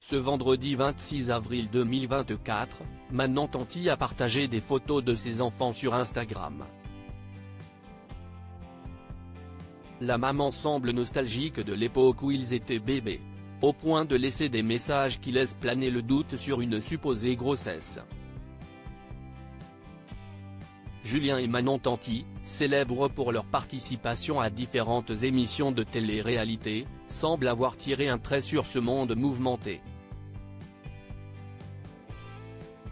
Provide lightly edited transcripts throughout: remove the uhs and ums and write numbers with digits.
Ce vendredi 26 avril 2024, Manon Tanti a partagé des photos de ses enfants sur Instagram. La maman semble nostalgique de l'époque où ils étaient bébés, au point de laisser des messages qui laissent planer le doute sur une supposée grossesse. Julien et Manon Tanti, célèbres pour leur participation à différentes émissions de télé-réalité, semblent avoir tiré un trait sur ce monde mouvementé.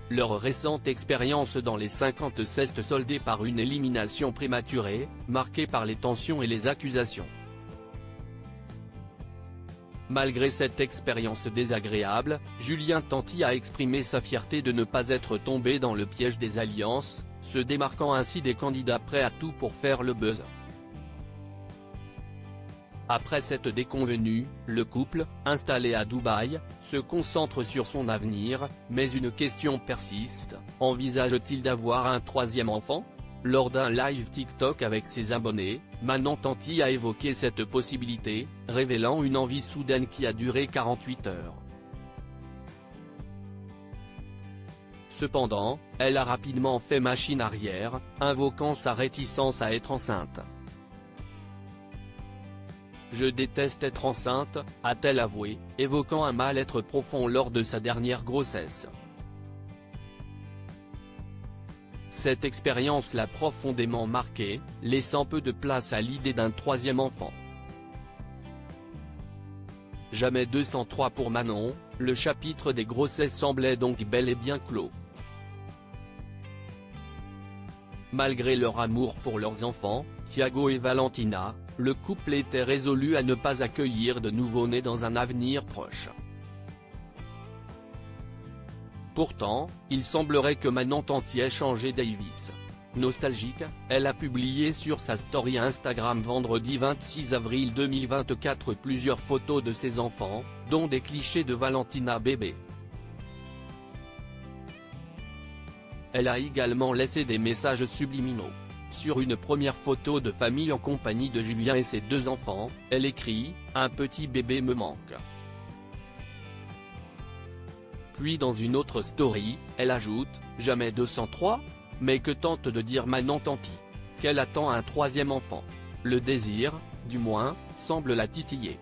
Leur récente expérience dans les 50 s'est soldée par une élimination prématurée, marquée par les tensions et les accusations. Malgré cette expérience désagréable, Julien Tanti a exprimé sa fierté de ne pas être tombé dans le piège des alliances, se démarquant ainsi des candidats prêts à tout pour faire le buzz. Après cette déconvenue, le couple, installé à Dubaï, se concentre sur son avenir, mais une question persiste, envisage-t-il d'avoir un troisième enfant ? Lors d'un live TikTok avec ses abonnés, Manon Tanti a évoqué cette possibilité, révélant une envie soudaine qui a duré 48 heures. Cependant, elle a rapidement fait machine arrière, invoquant sa réticence à être enceinte. « Je déteste être enceinte », a-t-elle avoué, évoquant un mal-être profond lors de sa dernière grossesse. Cette expérience l'a profondément marquée, laissant peu de place à l'idée d'un troisième enfant. Jamais 203 pour Manon, le chapitre des grossesses semblait donc bel et bien clos. Malgré leur amour pour leurs enfants, Thiago et Valentina, le couple était résolu à ne pas accueillir de nouveau-nés dans un avenir proche. Pourtant, il semblerait que Manon Tanti ait changé d'avis. Nostalgique, elle a publié sur sa story Instagram vendredi 26 avril 2024 plusieurs photos de ses enfants, dont des clichés de Valentina bébé. Elle a également laissé des messages subliminaux. Sur une première photo de famille en compagnie de Julien et ses deux enfants, elle écrit « Un petit bébé me manque ». Puis dans une autre story, elle ajoute « Jamais 203 ?» Mais que tente de dire Manon Tanti? Qu'elle attend un troisième enfant. Le désir, du moins, semble la titiller.